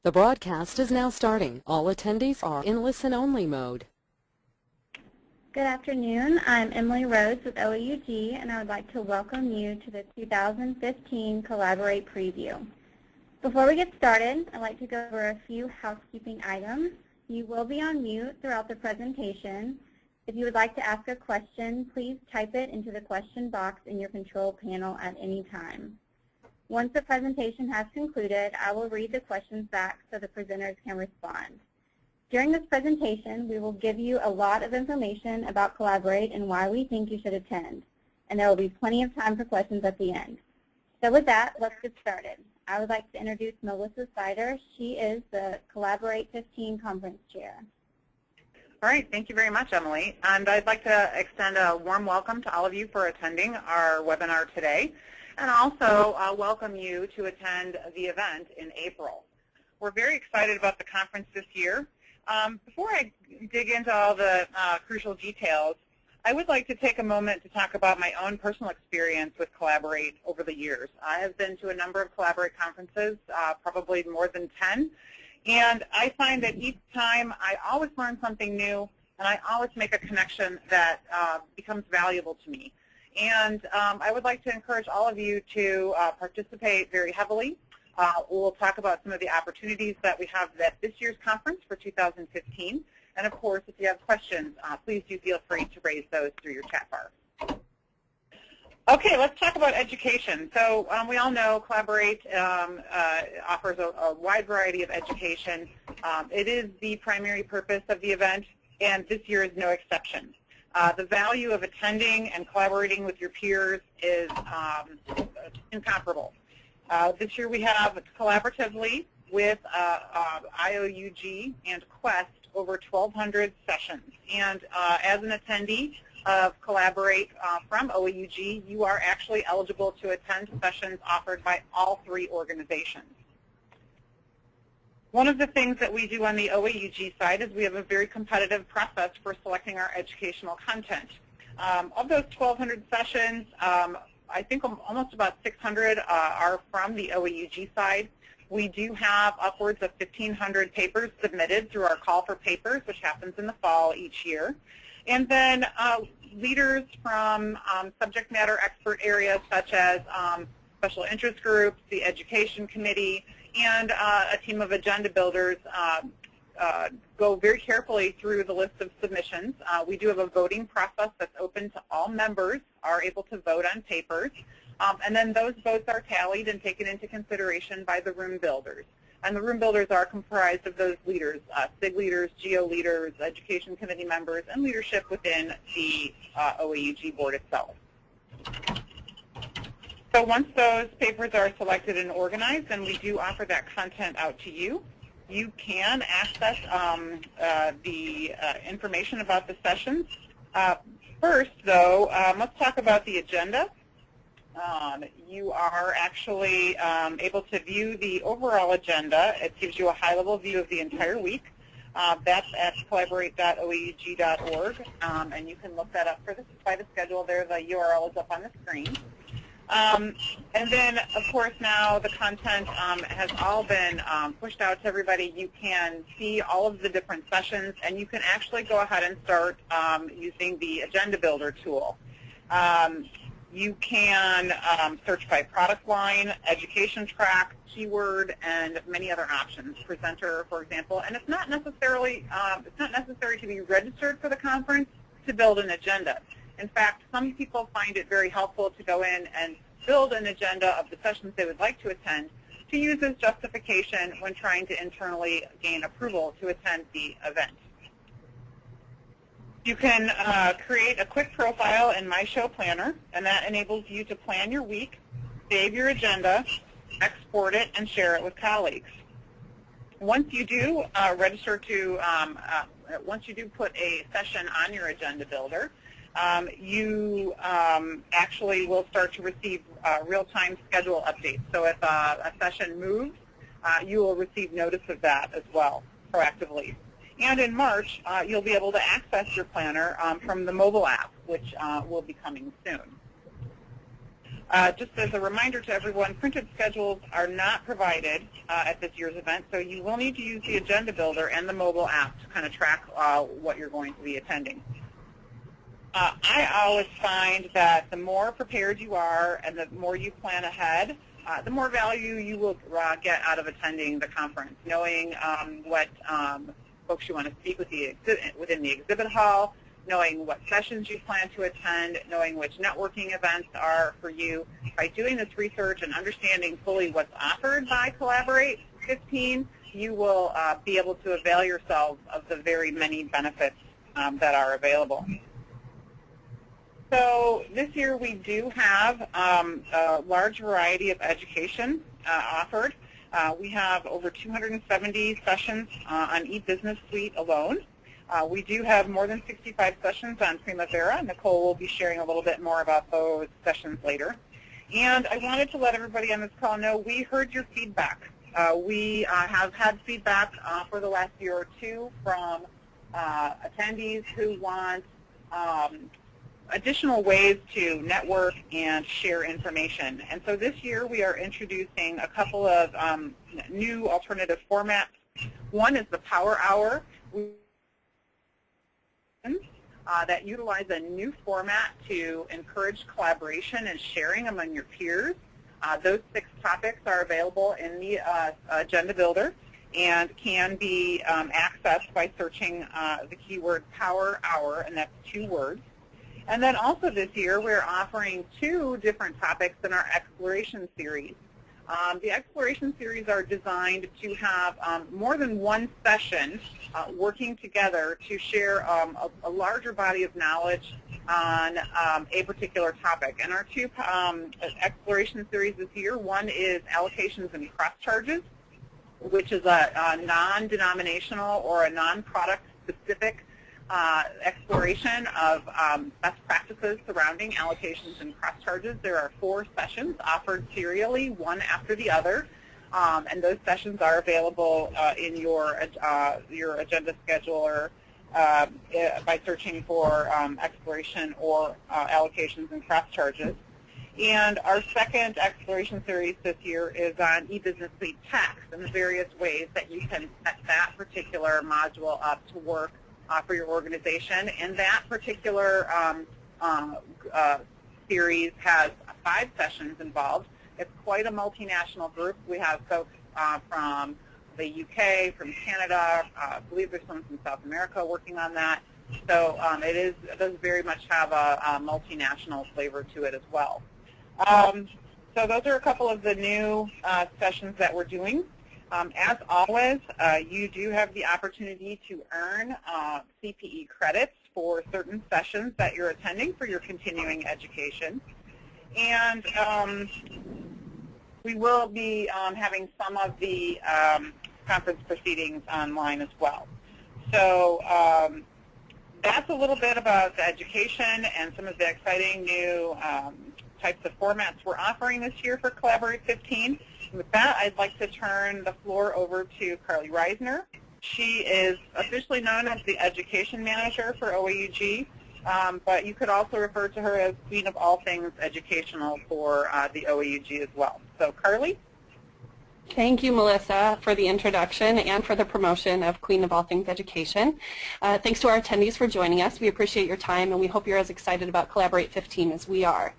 The broadcast is now starting. All attendees are in listen-only mode. Good afternoon. I'm Emily Rhodes with OAUG, and I would like to welcome you to the 2015 Collaborate Preview. Before we get started, I'd like to go over a few housekeeping items. You will be on mute throughout the presentation. If you would like to ask a question, please type it into the question box in your control panel at any time. Once the presentation has concluded, I will read the questions back so the presenters can respond. During this presentation, we will give you a lot of information about Collaborate and why we think you should attend. And there will be plenty of time for questions at the end. So with that, let's get started. I would like to introduce Melissa Sider. She is the Collaborate 15 Conference Chair. All right, thank you very much, Emily. And I'd like to extend a warm welcome to all of you for attending our webinar today, and also welcome you to attend the event in April. We're very excited about the conference this year. Before I dig into all the crucial details, I would like to take a moment to talk about my own personal experience with Collaborate over the years. I have been to a number of Collaborate conferences, probably more than 10, and I find that each time I always learn something new, and I always make a connection that becomes valuable to me. And I would like to encourage all of you to participate very heavily. We'll talk about some of the opportunities that we have at this year's conference for 2015. And of course, if you have questions, please do feel free to raise those through your chat bar. Okay, let's talk about education. So we all know Collaborate offers a wide variety of education. It is the primary purpose of the event, and this year is no exception. The value of attending and collaborating with your peers is incomparable. This year we have collaboratively with IOUG and Quest over 1,200 sessions. And as an attendee of Collaborate from OAUG, you are actually eligible to attend sessions offered by all three organizations. One of the things that we do on the OAUG side is we have a very competitive process for selecting our educational content. Of those 1,200 sessions, I think almost about 600 are from the OAUG side. We do have upwards of 1,500 papers submitted through our call for papers, which happens in the fall each year. And then leaders from subject matter expert areas such as special interest groups, the education committee, and a team of agenda builders go very carefully through the list of submissions. We do have a voting process that's open to all members are able to vote on papers. And then those votes are tallied and taken into consideration by the room builders. And the room builders are comprised of those leaders, SIG leaders, GEO leaders, education committee members, and leadership within the OAUG board itself. So once those papers are selected and organized, and we do offer that content out to you, you can access the information about the sessions. First, though, let's talk about the agenda. You are actually able to view the overall agenda. It gives you a high-level view of the entire week. That's at collaborate.oaug.org, and you can look that up by the schedule there. The URL is up on the screen. And then, of course, now the content has all been pushed out to everybody. You can see all of the different sessions, and you can actually go ahead and start using the Agenda Builder tool. You can search by product line, education track, keyword, and many other options. Presenter, for example, and it's not necessary to be registered for the conference to build an agenda. In fact, some people find it very helpful to go in and build an agenda of the sessions they would like to attend to use as justification when trying to internally gain approval to attend the event. You can create a quick profile in My Show Planner, and that enables you to plan your week, save your agenda, export it, and share it with colleagues. Once you do once you do put a session on your agenda builder, you actually will start to receive real-time schedule updates. So if a session moves, you will receive notice of that as well proactively. And in March, you'll be able to access your planner from the mobile app, which will be coming soon. Just as a reminder to everyone, printed schedules are not provided at this year's event, so you will need to use the agenda builder and the mobile app to kind of track what you're going to be attending. I always find that the more prepared you are and the more you plan ahead, the more value you will get out of attending the conference, knowing what folks you want to speak with within the exhibit hall, knowing what sessions you plan to attend, knowing which networking events are for you. By doing this research and understanding fully what's offered by Collaborate 15, you will be able to avail yourselves of the very many benefits that are available. So this year we do have a large variety of education offered. We have over 270 sessions on eBusiness Suite alone. We do have more than 65 sessions on Primavera. Nicole will be sharing a little bit more about those sessions later. And I wanted to let everybody on this call know we heard your feedback. We have had feedback for the last year or two from attendees who want additional ways to network and share information. And so this year we are introducing a couple of new alternative formats. One is the Power Hour that utilize a new format to encourage collaboration and sharing among your peers. Those 6 topics are available in the agenda builder and can be accessed by searching the keyword Power Hour, and that's 2 words. And then also this year we're offering 2 different topics in our Exploration series. The Exploration series are designed to have more than one session working together to share a larger body of knowledge on a particular topic. And our 2 Exploration series this year, one is Allocations and Cross-Charges, which is a non-denominational or a non-product specific exploration of best practices surrounding allocations and cross-charges. There are 4 sessions offered serially, one after the other, and those sessions are available in your agenda scheduler by searching for exploration or allocations and cross-charges. And our second exploration series this year is on eBusiness Suite Tax and the various ways that you can set that particular module up to work for your organization. And that particular series has 5 sessions involved. It's quite a multinational group. We have folks from the UK, from Canada, I believe there's some from South America working on that. So it does very much have a multinational flavor to it as well. So those are a couple of the new sessions that we're doing. As always, you do have the opportunity to earn CPE credits for certain sessions that you're attending for your continuing education. And we will be having some of the conference proceedings online as well. So that's a little bit about the education and some of the exciting new types of formats we're offering this year for Collaborate 15. With that, I'd like to turn the floor over to Carly Reisner. She is officially known as the Education Manager for OAUG, but you could also refer to her as Queen of All Things Educational for the OAUG as well. So Carly? Thank you, Melissa, for the introduction and for the promotion of Queen of All Things Education. Thanks to our attendees for joining us. We appreciate your time, and we hope you're as excited about Collaborate 15 as we are.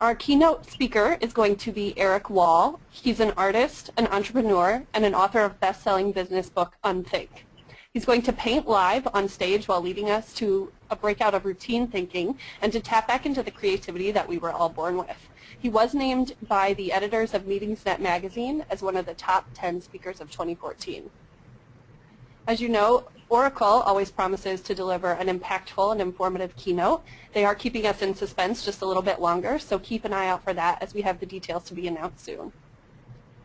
Our keynote speaker is going to be Eric Wall. He's an artist, an entrepreneur, and an author of best-selling business book, Unthink. He's going to paint live on stage while leading us to a breakout of routine thinking and to tap back into the creativity that we were all born with. He was named by the editors of Meetingsnet magazine as one of the top 10 speakers of 2014. As you know, Oracle always promises to deliver an impactful and informative keynote. They are keeping us in suspense just a little bit longer, so keep an eye out for that as we have the details to be announced soon.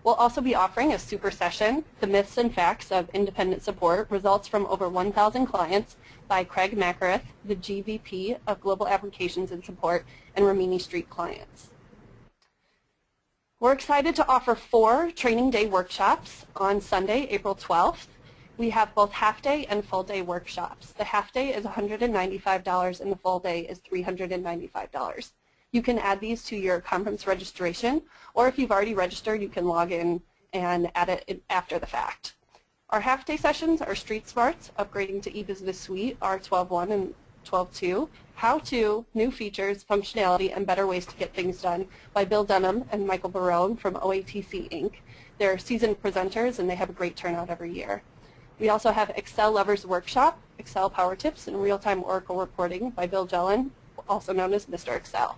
We'll also be offering a super session, The Myths and Facts of Independent Support, results from over 1,000 clients by Craig McAreth, the GVP of Global Applications and Support, and Rimini Street clients. We're excited to offer 4 training day workshops on Sunday, April 12th. We have both half-day and full-day workshops. The half-day is $195 and the full day is $395. You can add these to your conference registration, or if you've already registered, you can log in and add it after the fact. Our half-day sessions are Street Smarts, Upgrading to eBusiness Suite, R12.1 and 12.2, How-To, New Features, Functionality, and Better Ways to Get Things Done by Bill Dunham and Michael Barone from OATC Inc. They're seasoned presenters, and they have a great turnout every year. We also have Excel Lovers Workshop, Excel Power Tips, and Real-Time Oracle Reporting by Bill Jelen, also known as Mr. Excel.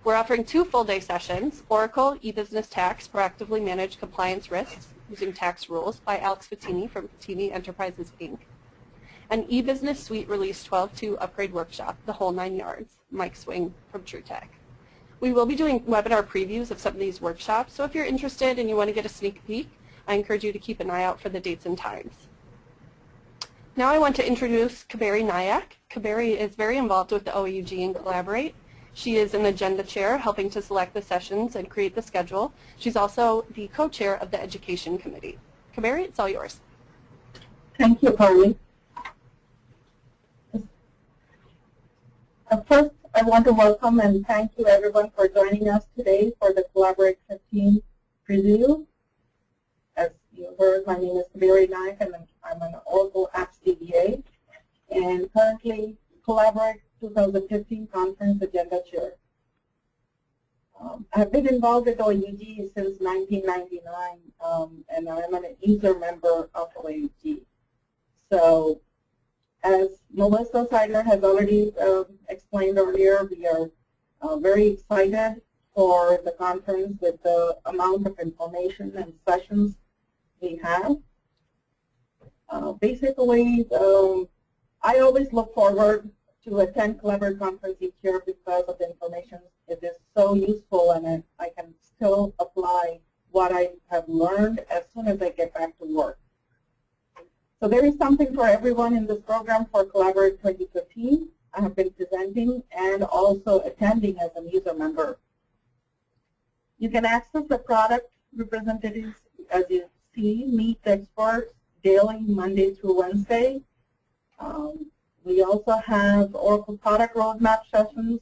We're offering 2 full-day sessions, Oracle eBusiness Tax, Proactively Manage Compliance Risks Using Tax Rules by Alex Fattini from Fattini Enterprises, Inc. An eBusiness Suite Release 12.2 Upgrade Workshop, The Whole 9 Yards, Mike Swing from TrueTech. We will be doing webinar previews of some of these workshops, so if you're interested and you want to get a sneak peek, I encourage you to keep an eye out for the dates and times. Now I want to introduce Kaberi Nayak. Kaberi is very involved with the OAUG and Collaborate. She is an agenda chair, helping to select the sessions and create the schedule. She's also the co-chair of the Education Committee. Kaberi, it's all yours. Thank you, Carly. First, I want to welcome and thank you everyone for joining us today for the Collaborate 15 preview. As you heard, my name is Kaberi Nayak, and I'm an Oracle Apps DBA, and currently Collaborate 2015 Conference Agenda Chair. I've been involved with OAUG since 1999, and I'm a user member of OAUG. So, as Melissa Seidler has already explained earlier, we are very excited for the conference with the amount of information and sessions we have. Basically, I always look forward to attend Collaborate Conference each year because of the information. It is so useful, and I can still apply what I have learned as soon as I get back to work. So there is something for everyone in this program for Collaborate 2015. I have been presenting and also attending as a user member. You can access the product representatives, as you see, meet the experts daily, Monday through Wednesday. We also have Oracle Product Roadmap sessions.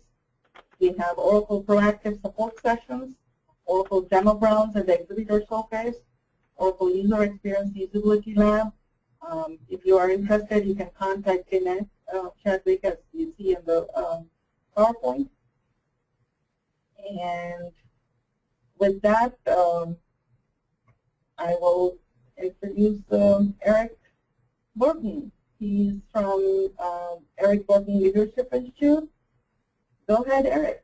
We have Oracle Proactive Support sessions, Oracle Demo Grounds and the Exhibitor Showcase, Oracle User Experience Usability Lab. If you are interested, you can contact Jeanette Chadwick, as you see in the PowerPoint. And with that, I will introduce Eric Burton. He's from Eric Burton Leadership Institute. Go ahead, Eric.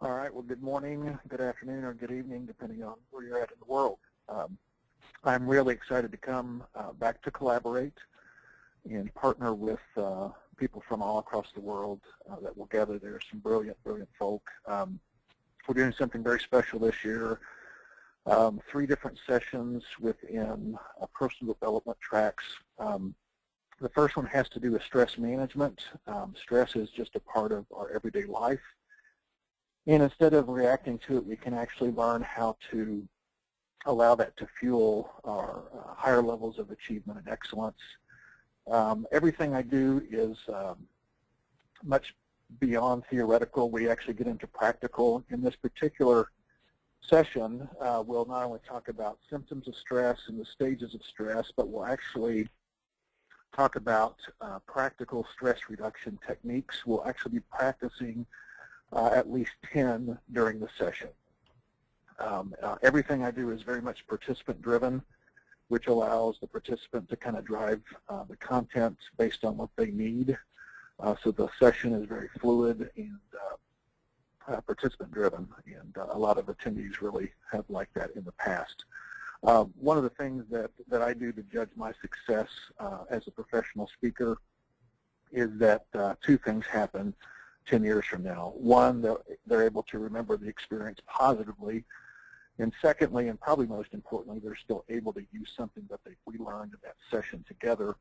All right. Well, good morning, good afternoon, or good evening, depending on where you're at in the world. I'm really excited to come back to Collaborate and partner with people from all across the world that will gather there. Some brilliant, brilliant folk. We're doing something very special this year. 3 different sessions within personal development tracks. The first one has to do with stress management. Stress is just a part of our everyday life. And instead of reacting to it, we can actually learn how to allow that to fuel our higher levels of achievement and excellence. Everything I do is much beyond theoretical. We actually get into practical. In this particular session, we'll not only talk about symptoms of stress and the stages of stress, but we'll actually talk about practical stress reduction techniques. We'll actually be practicing at least 10 during the session. Everything I do is very much participant-driven, which allows the participant to kind of drive the content based on what they need. So the session is very fluid and participant-driven, and a lot of attendees really have liked that in the past. One of the things that I do to judge my success as a professional speaker is that 2 things happen 10 years from now. One, they're able to remember the experience positively, and secondly, and probably most importantly, they're still able to use something that we learned in that session together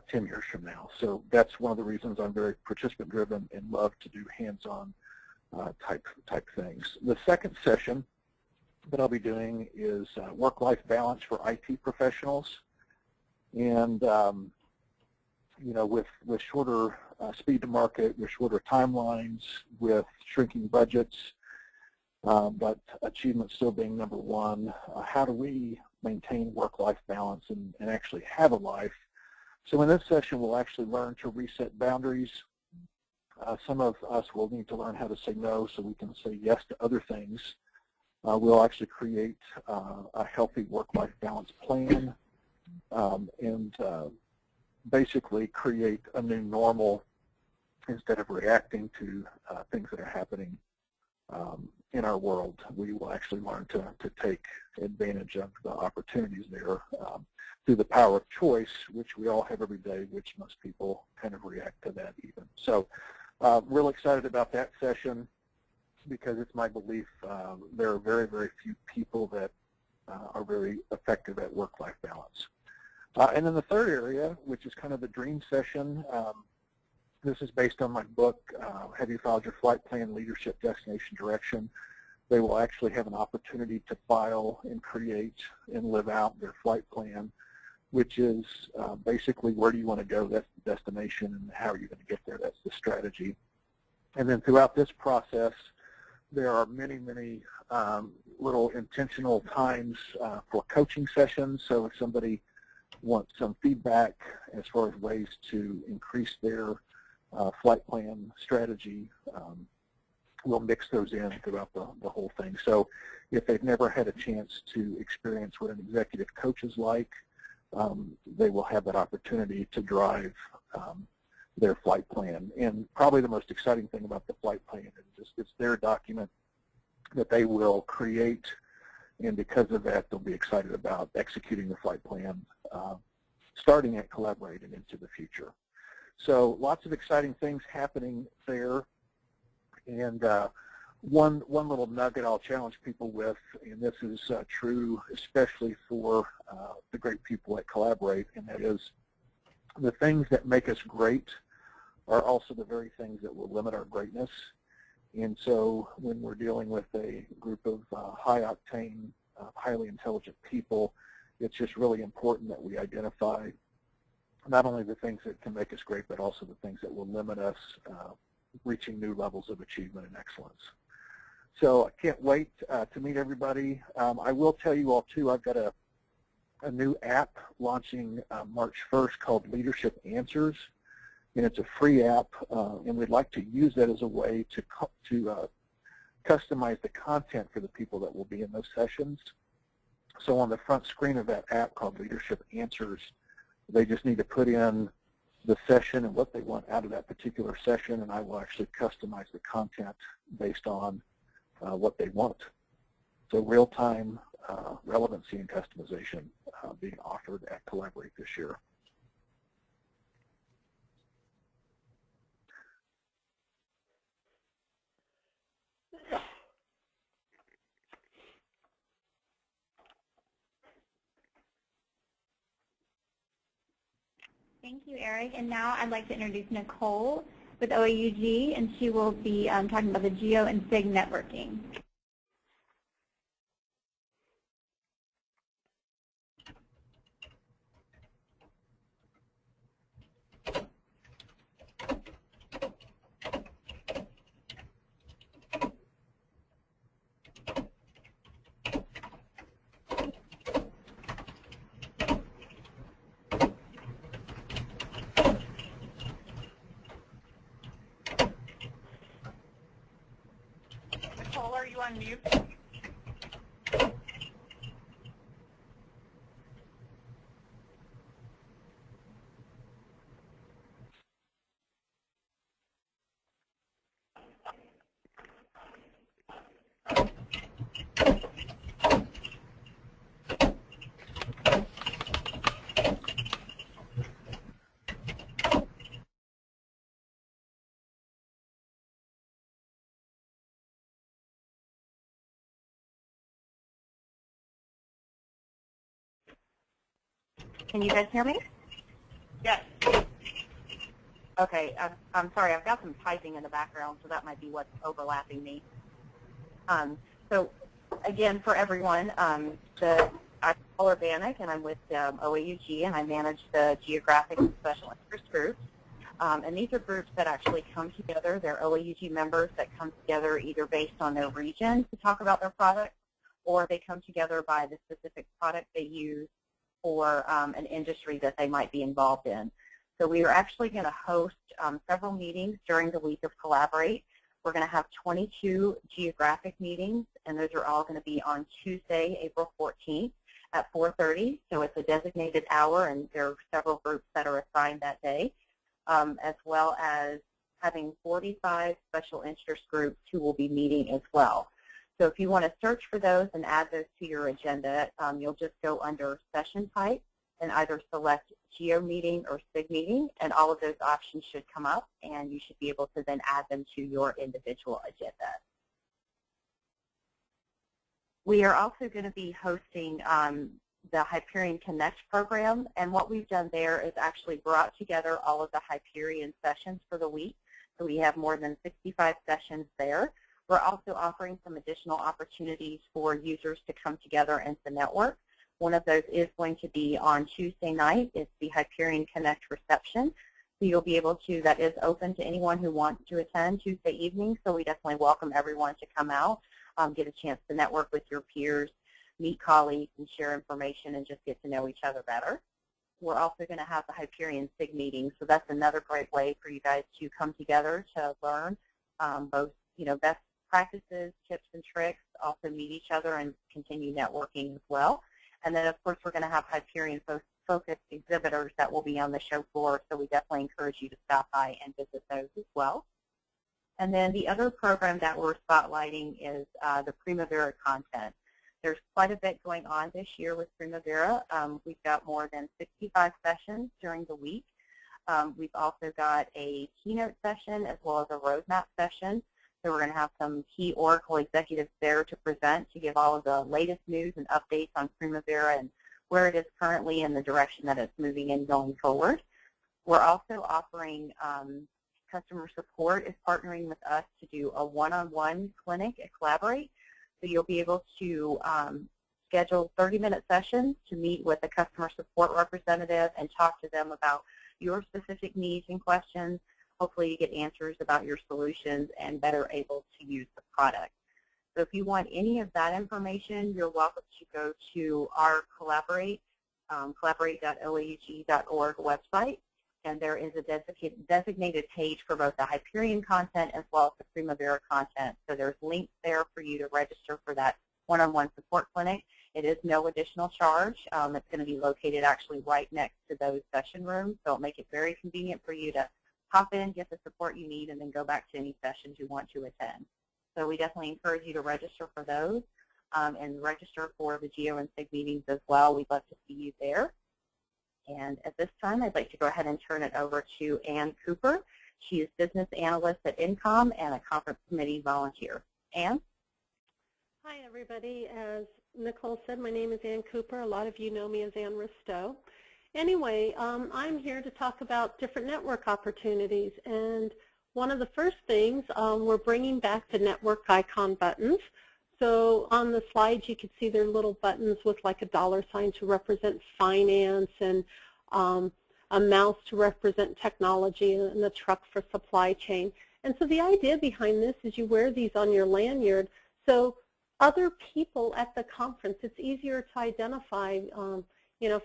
10 years from now. So that's one of the reasons I'm very participant-driven and love to do hands-on type things. The second session that I'll be doing is work-life balance for IT professionals. And you know, with shorter speed to market, with shorter timelines, with shrinking budgets, but achievement still being number one. How do we maintain work-life balance and actually have a life? So in this session, we'll actually learn to reset boundaries. Some of us will need to learn how to say no so we can say yes to other things. We'll actually create a healthy work-life balance plan and basically create a new normal instead of reacting to things that are happening in our world. We will actually learn to take advantage of the opportunities there through the power of choice, which we all have every day, which most people kind of react to that even. So real excited about that session because it's my belief there are very, very few people that are very effective at work-life balance. And then the third area, which is kind of the dream session, this is based on my book, Have You Filed Your Flight Plan, Leadership, Destination, Direction. They will actually have an opportunity to file and create and live out their flight plan, which is basically where do you want to go, that's the destination, and how are you going to get there, that's the strategy. And then throughout this process, there are many, many little intentional times for coaching sessions. So if somebody wants some feedback as far as ways to increase their flight plan strategy, we'll mix those in throughout the whole thing. So if they've never had a chance to experience what an executive coach is like, they will have that opportunity to drive their flight plan. And probably the most exciting thing about the flight plan is just it's their document that they will create, and because of that, they'll be excited about executing the flight plan, starting at Collaborate and into the future. So lots of exciting things happening there. And one little nugget I'll challenge people with, and this is true especially for the great people at Collaborate, and that is the things that make us great are also the very things that will limit our greatness. And so when we're dealing with a group of high-octane, highly intelligent people, it's just really important that we identify not only the things that can make us great, but also the things that will limit us reaching new levels of achievement and excellence. So I can't wait to meet everybody. I will tell you all, too, I've got a new app launching March 1st called Leadership Answers, and it's a free app, and we'd like to use that as a way to customize the content for the people that will be in those sessions. So on the front screen of that app called Leadership Answers, they just need to put in the session and what they want out of that particular session, and I will actually customize the content based on what they want. So real-time relevancy and customization being offered at Collaborate this year. Thank you, Eric. And now I'd like to introduce Nicole with OAUG, and she will be talking about the GEO and SIG networking. Nicole, are you on mute? Can you guys hear me? Yes. Okay, I'm sorry, I've got some typing in the background, so that might be what's overlapping me. So again, for everyone, I'm Paula Bannock, and I'm with OAUG, and I manage the Geographic and Special Interest Groups. And these are groups that actually come together. They're OAUG members that come together either based on their region to talk about their product, or they come together by the specific product they use or an industry that they might be involved in. So we are actually going to host several meetings during the week of Collaborate. We're going to have 22 geographic meetings, and those are all going to be on Tuesday, April 14th at 4:30. So it's a designated hour, and there are several groups that are assigned that day, as well as having 45 special interest groups who will be meeting as well. So if you want to search for those and add those to your agenda, you'll just go under session type and either select Geo Meeting or SIG Meeting, and all of those options should come up, and you should be able to then add them to your individual agenda. We are also going to be hosting the Hyperion Connect program, and what we've done there is actually brought together all of the Hyperion sessions for the week. So we have more than 65 sessions there. We're also offering some additional opportunities for users to come together and to network. One of those is going to be on Tuesday night. It's the Hyperion Connect reception. So you'll be able to, that is open to anyone who wants to attend Tuesday evening. So we definitely welcome everyone to come out, get a chance to network with your peers, meet colleagues, and share information and just get to know each other better. We're also going to have the Hyperion SIG meeting. So that's another great way for you guys to come together to learn both, best practices, tips, and tricks, also meet each other and continue networking as well. And then, of course, we're going to have Hyperion-focused exhibitors that will be on the show floor, so we definitely encourage you to stop by and visit those as well. And then the other program that we're spotlighting is the Primavera content. There's quite a bit going on this year with Primavera. We've got more than 65 sessions during the week. We've also got a keynote session as well as a roadmap session. So we're going to have some key Oracle executives there to present to give all of the latest news and updates on Primavera and where it is currently and the direction that it's moving in going forward. We're also offering customer support is partnering with us to do a one-on-one clinic at Collaborate. So you'll be able to schedule 30-minute sessions to meet with a customer support representative and talk to them about your specific needs and questions. Hopefully you get answers about your solutions and better able to use the product. So if you want any of that information, you're welcome to go to our Collaborate, collaborate.oaug.org website, and there is a designated page for both the Hyperion content as well as the Primavera content. So there's links there for you to register for that one-on-one support clinic. It is no additional charge. It's going to be located actually right next to those session rooms, so it'll make it very convenient for you to hop in, get the support you need, and then go back to any sessions you want to attend. So we definitely encourage you to register for those and register for the Geo and SIG meetings as well. We'd love to see you there. And at this time, I'd like to go ahead and turn it over to Ann Cooper. She is business analyst at INCOM and a conference committee volunteer. Ann? Hi, everybody. As Nicole said, my name is Ann Cooper. A lot of you know me as Ann Ristow. Anyway, I'm here to talk about different network opportunities. And one of the first things, we're bringing back the network icon buttons. So on the slides, you can see there are little buttons with like a $ to represent finance and a mouse to represent technology and the truck for supply chain. And so the idea behind this is you wear these on your lanyard so other people at the conference, it's easier to identify.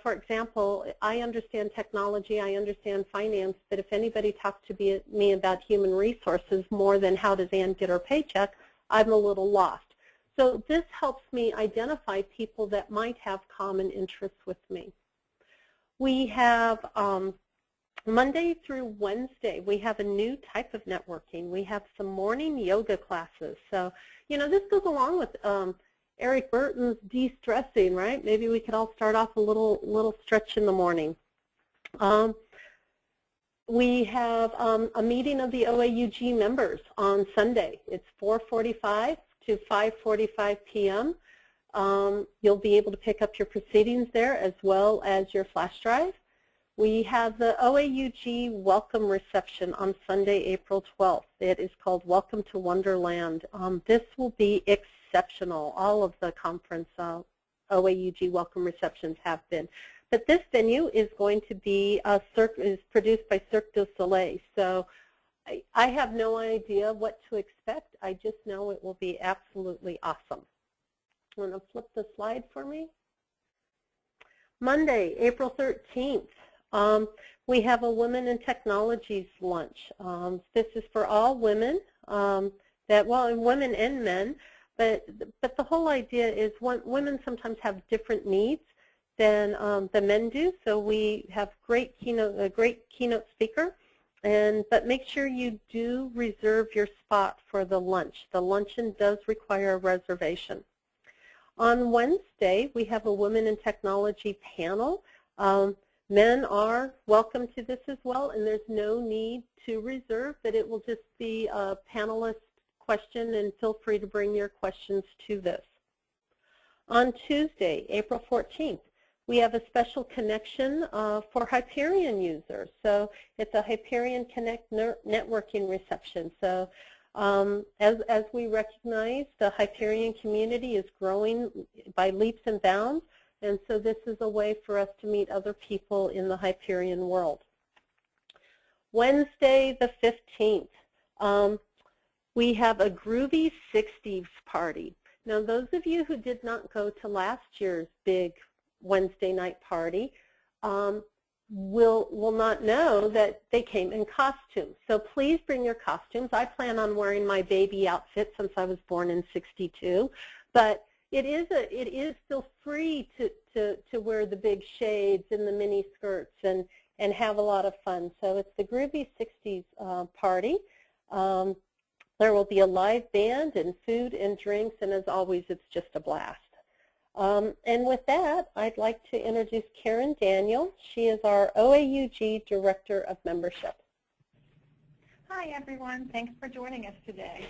For example, I understand technology, I understand finance, but if anybody talks to me about human resources more than how does Ann get her paycheck, I'm a little lost. So this helps me identify people that might have common interests with me. We have Monday through Wednesday, we have a new type of networking. We have some morning yoga classes. So, this goes along with Eric Burton's de-stressing, right? Maybe we could all start off a little stretch in the morning. We have a meeting of the OAUG members on Sunday. It's 4:45 to 5:45 p.m. You'll be able to pick up your proceedings there as well as your flash drive. We have the OAUG welcome reception on Sunday, April 12th. It is called Welcome to Wonderland. This will be exceptional. All of the conference OAUG welcome receptions have been. But this venue is going to be is produced by Cirque du Soleil. So I have no idea what to expect. I just know it will be absolutely awesome. Want to flip the slide for me? Monday, April 13th, we have a Women in Technologies lunch. This is for all women, women and men, but the whole idea is women sometimes have different needs than the men do. So we have a great keynote speaker, but make sure you do reserve your spot for the lunch. The luncheon does require a reservation. On Wednesday, we have a Women in Technology panel. Men are welcome to this as well, and there's no need to reserve, but it will just be a panelist question, and feel free to bring your questions to this. On Tuesday, April 14th, we have a special connection for Hyperion users. So it's a Hyperion Connect networking reception. So as we recognize, the Hyperion community is growing by leaps and bounds, and so this is a way for us to meet other people in the Hyperion world. Wednesday the 15th, we have a Groovy 60s party. Now those of you who did not go to last year's big Wednesday night party will not know that they came in costumes. So please bring your costumes. I plan on wearing my baby outfit since I was born in '62, but it is still free to wear the big shades and the mini skirts and have a lot of fun. So it's the Groovy 60s party. There will be a live band and food and drinks, and as always, it's just a blast. And with that, I'd like to introduce Karen Daniel. She is our OAUG Director of Membership. Hi, everyone. Thanks for joining us today.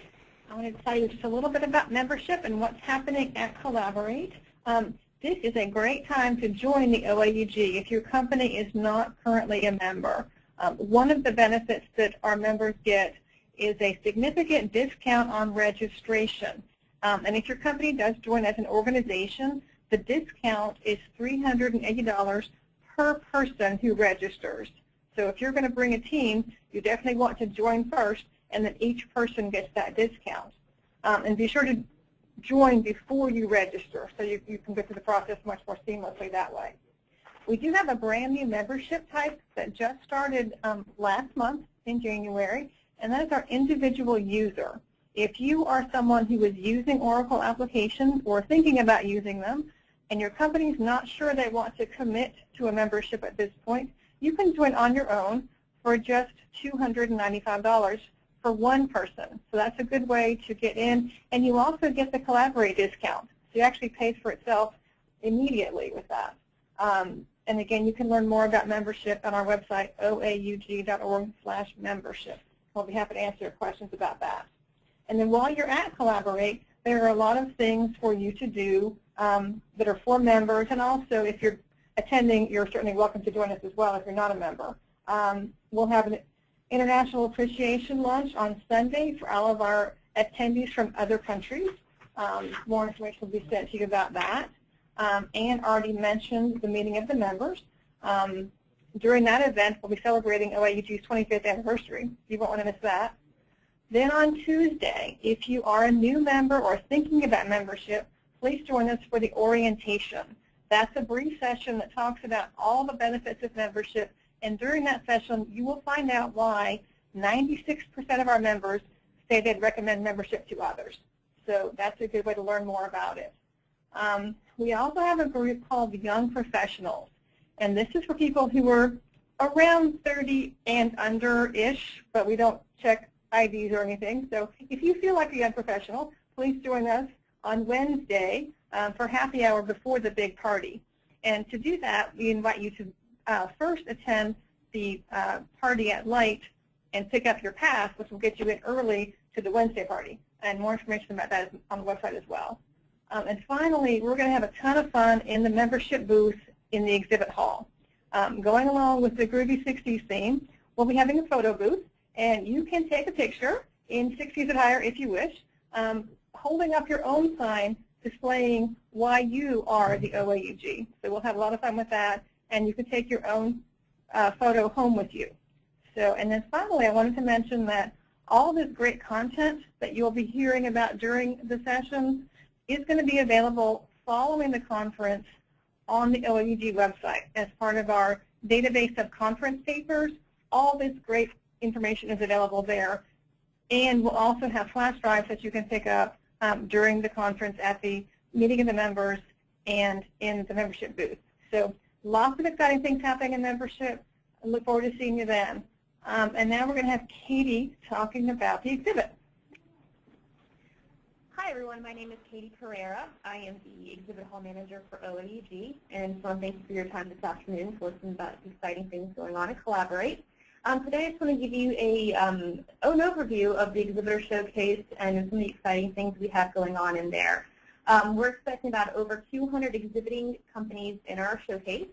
I want to tell you just a little bit about membership and what's happening at Collaborate. This is a great time to join the OAUG if your company is not currently a member. One of the benefits that our members get is a significant discount on registration. And if your company does join as an organization, the discount is $380 per person who registers. So if you're going to bring a team, you definitely want to join first, and then each person gets that discount. And be sure to join before you register, so you can go through the process much more seamlessly that way. We do have a brand new membership type that just started last month in January, and that is our individual user. If you are someone who is using Oracle applications or thinking about using them, and your company is not sure they want to commit to a membership at this point, you can join on your own for just $295 for one person. So that's a good way to get in, and you also get the Collaborate discount. So it actually pays for itself immediately with that. And again, you can learn more about membership on our website, oaug.org/membership. We'll be happy to answer your questions about that. And then while you're at Collaborate, there are a lot of things for you to do that are for members, and also if you're attending, you're certainly welcome to join us as well if you're not a member. We'll have an International Appreciation Lunch on Sunday for all of our attendees from other countries. More information will be sent to you about that. Anne already mentioned the meeting of the members. During that event, we'll be celebrating OAUG's 25th anniversary. You won't want to miss that. Then on Tuesday, if you are a new member or thinking about membership, please join us for the orientation. That's a brief session that talks about all the benefits of membership, and during that session, you will find out why 96% of our members say they'd recommend membership to others. So that's a good way to learn more about it. We also have a group called the Young Professionals, and this is for people who are around 30 and under-ish, but we don't check IDs or anything. So if you feel like a young professional, please join us on Wednesday for happy hour before the big party. And to do that, we invite you to first attend the party at Light and pick up your pass, which will get you in early to the Wednesday party. And more information about that is on the website as well. And finally, we're going to have a ton of fun in the membership booth in the exhibit hall. Going along with the Groovy 60s theme, we'll be having a photo booth, and you can take a picture in 60s attire if you wish, holding up your own sign displaying why you are the OAUG. So we'll have a lot of fun with that, and you can take your own photo home with you. So, and then finally, I wanted to mention that all this great content that you'll be hearing about during the sessions is going to be available following the conference on the OUG website as part of our database of conference papers. All this great information is available there. And we'll also have flash drives that you can pick up during the conference at the meeting of the members and in the membership booth. So lots of exciting things happening in membership. I look forward to seeing you then. And now we're going to have Katie talking about the exhibit. Hi everyone, my name is Katie Pereira. I am the Exhibit Hall Manager for OAUG, and so thank you for your time this afternoon to listen about the exciting things going on at Collaborate. Today I just want to give you an overview of the exhibitor showcase and some of the exciting things we have going on in there. We're expecting about over 200 exhibiting companies in our showcase.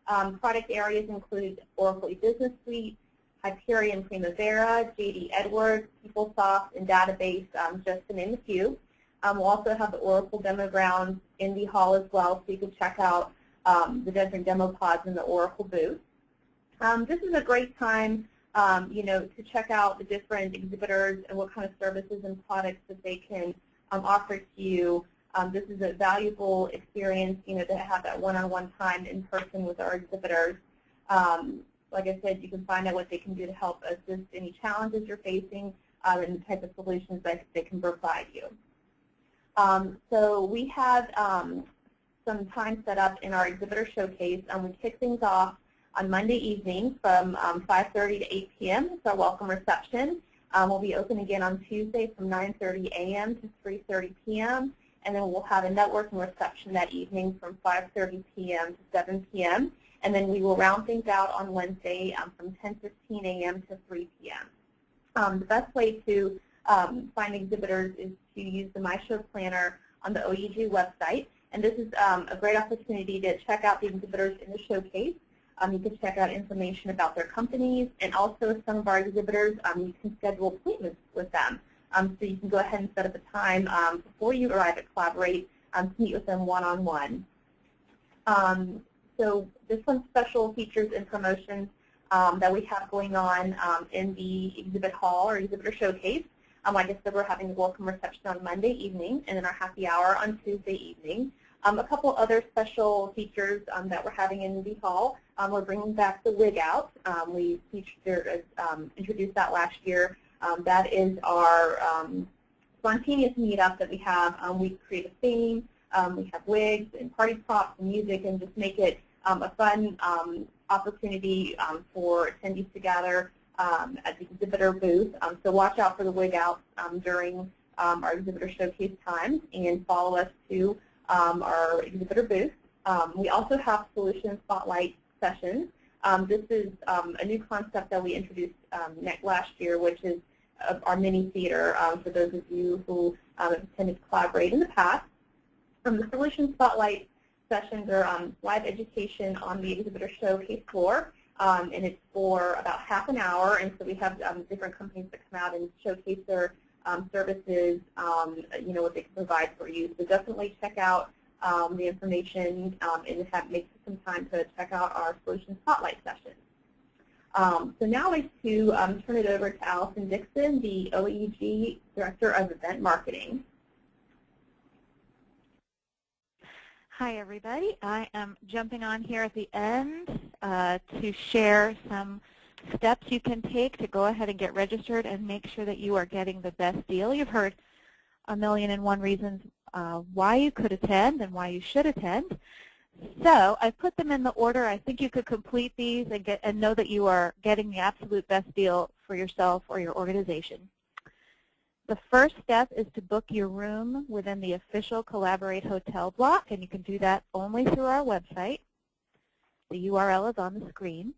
Product areas include Oracle E-Business Suite, Hyperion Primavera, JD Edwards, PeopleSoft, and Database, just to name a few. We'll also have the Oracle Demo Grounds in the hall as well, so you can check out the different demo pods in the Oracle booth. This is a great time, to check out the different exhibitors and what kind of services and products that they can offer to you. This is a valuable experience, to have that one-on-one time in person with our exhibitors. Like I said, you can find out what they can do to help assist any challenges you're facing and the type of solutions that they can provide you. So we have some time set up in our exhibitor showcase, and we kick things off on Monday evening from 5:30 to 8 p.m. It's our welcome reception. We'll be open again on Tuesday from 9:30 a.m. to 3:30 p.m. And then we'll have a networking reception that evening from 5:30 p.m. to 7 p.m. And then we will round things out on Wednesday from 10:15 a.m. to 3 p.m. The best way to find exhibitors is to use the MyShow Planner on the OUG website. And this is a great opportunity to check out the exhibitors in the showcase. You can check out information about their companies, and also some of our exhibitors, you can schedule appointments with them. So you can go ahead and set up a time before you arrive at Collaborate to meet with them one-on-one. So there's some special features and promotions that we have going on in the exhibit hall or exhibitor showcase. Like I said, we're having a welcome reception on Monday evening and then our happy hour on Tuesday evening. A couple other special features that we're having in the hall. We're bringing back the Wig Out. We introduced that last year. That is our spontaneous meetup that we have. We create a theme. We have wigs and party props and music, and just make it a fun opportunity for attendees to gather at the exhibitor booth. So watch out for the Wig Out during our exhibitor showcase time, and follow us to our exhibitor booth. We also have Solution Spotlight sessions. This is a new concept that we introduced last year, which is our mini theater for those of you who have attended Collaborate in the past. The Solution Spotlight sessions are live education on the exhibitor showcase floor, and it's for about half an hour. And so we have different companies that come out and showcase their services, what they can provide for you. So definitely check out the information and make some time to check out our Solution Spotlight sessions. So now I'd like to turn it over to Allison Dixon, the OAUG Director of Event Marketing. Hi, everybody. I am jumping on here at the end to share some steps you can take to go ahead and get registered and make sure that you are getting the best deal. You've heard a million and one reasons why you could attend and why you should attend. So I put them in the order. I think you could complete these and know that you are getting the absolute best deal for yourself or your organization. The first step is to book your room within the official Collaborate hotel block, and you can do that only through our website. The URL is on the screen.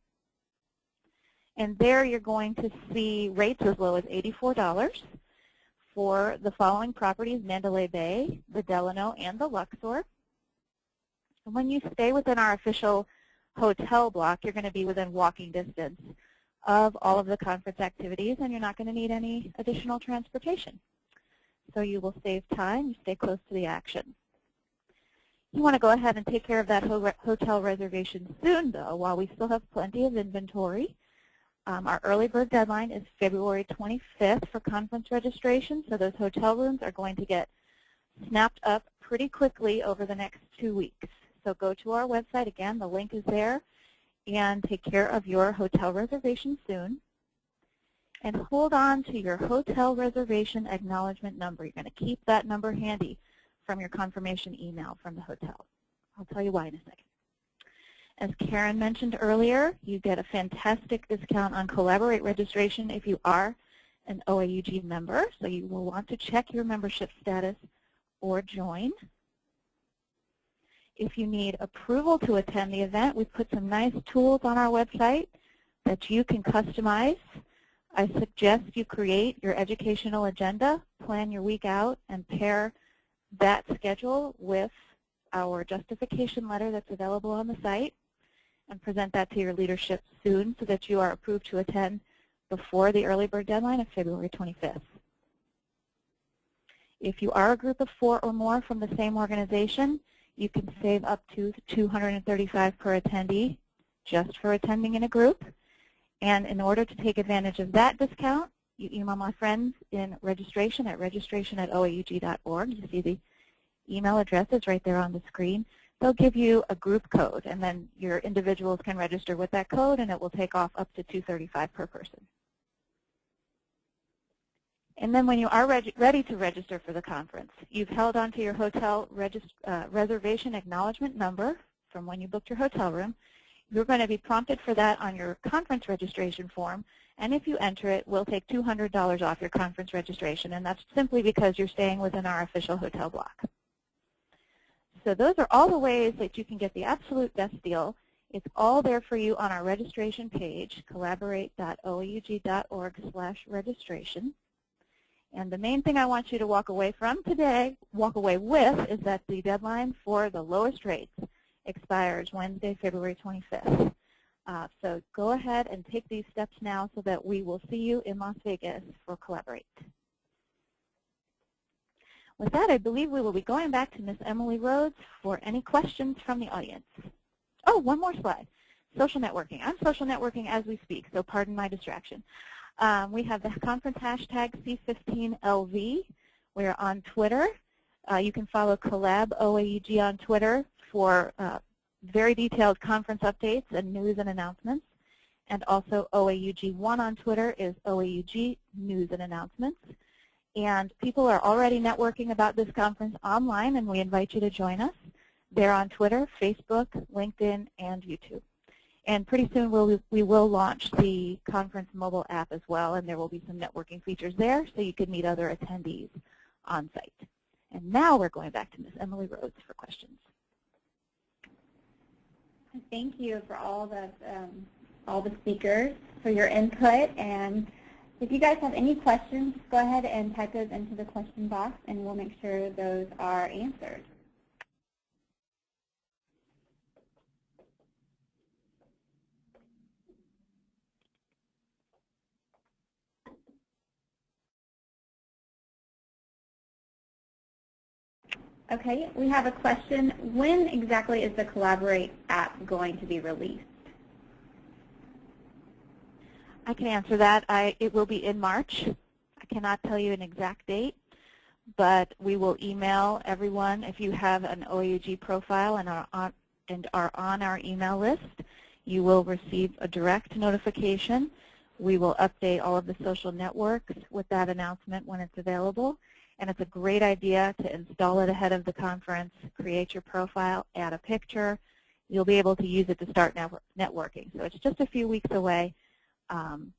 And there you're going to see rates as low as $84 for the following properties: Mandalay Bay, the Delano, and the Luxor. And when you stay within our official hotel block, you're going to be within walking distance of all of the conference activities, and you're not going to need any additional transportation. So you will save time, you stay close to the action. You want to go ahead and take care of that hotel reservation soon, though, while we still have plenty of inventory. Our early bird deadline is February 25th for conference registration, so those hotel rooms are going to get snapped up pretty quickly over the next 2 weeks. So go to our website. Again, the link is there, and take care of your hotel reservation soon. And hold on to your hotel reservation acknowledgement number. You're going to keep that number handy from your confirmation email from the hotel. I'll tell you why in a second. As Karen mentioned earlier, you get a fantastic discount on Collaborate registration if you are an OAUG member. So you will want to check your membership status or join. If you need approval to attend the event, we've put some nice tools on our website that you can customize. I suggest you create your educational agenda, plan your week out, and pair that schedule with our justification letter that's available on the site, and present that to your leadership soon so that you are approved to attend before the early bird deadline of February 25th. If you are a group of 4 or more from the same organization, you can save up to $235 per attendee just for attending in a group. And in order to take advantage of that discount, you email my friends in registration at registration@oaug.org. You see the email address is right there on the screen. They'll give you a group code, and then your individuals can register with that code, and it will take off up to $235 per person. And then when you are ready to register for the conference, you've held onto your hotel reservation acknowledgement number from when you booked your hotel room. You're going to be prompted for that on your conference registration form, and if you enter it, we'll take $200 off your conference registration, and that's simply because you're staying within our official hotel block. So those are all the ways that you can get the absolute best deal. It's all there for you on our registration page, collaborate.oaug.org/registration. And the main thing I want you to walk away with, is that the deadline for the lowest rates expires Wednesday, February 25th. So go ahead and take these steps now so that we will see you in Las Vegas for Collaborate. With that, I believe we will be going back to Ms. Emily Rhodes for any questions from the audience. Oh, one more slide. Social networking. I'm social networking as we speak, so pardon my distraction. We have the conference hashtag C15LV. We're on Twitter. You can follow Collab OAUG on Twitter for very detailed conference updates and news and announcements. And also OAUG1 on Twitter is OAUG News and Announcements. And people are already networking about this conference online, and we invite you to join us. They're on Twitter, Facebook, LinkedIn, and YouTube. And pretty soon we will launch the conference mobile app as well, and there will be some networking features there so you can meet other attendees on site. And now we're going back to Ms. Emily Rhodes for questions. Thank you for all the speakers for your input. And if you guys have any questions, go ahead and type those into the question box, and we'll make sure those are answered. Okay, we have a question. When exactly is the Collaborate app going to be released? I can answer that. It will be in March. I cannot tell you an exact date, but we will email everyone. If you have an OAUG profile and are on our email list, you will receive a direct notification. We will update all of the social networks with that announcement when it's available. And it's a great idea to install it ahead of the conference, create your profile, add a picture. You'll be able to use it to start networking. So it's just a few weeks away. And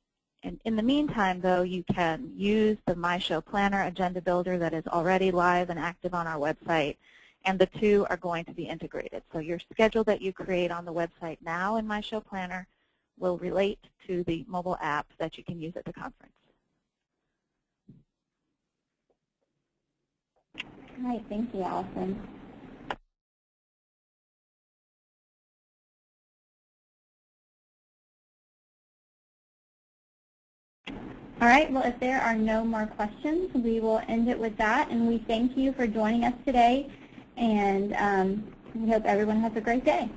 in the meantime, though, you can use the MyShow Planner agenda builder that is already live and active on our website, and the two are going to be integrated. So your schedule that you create on the website now in MyShow Planner will relate to the mobile app that you can use at the conference. All right, thank you, Allison. All right, well, if there are no more questions, we will end it with that, and we thank you for joining us today, and We hope everyone has a great day.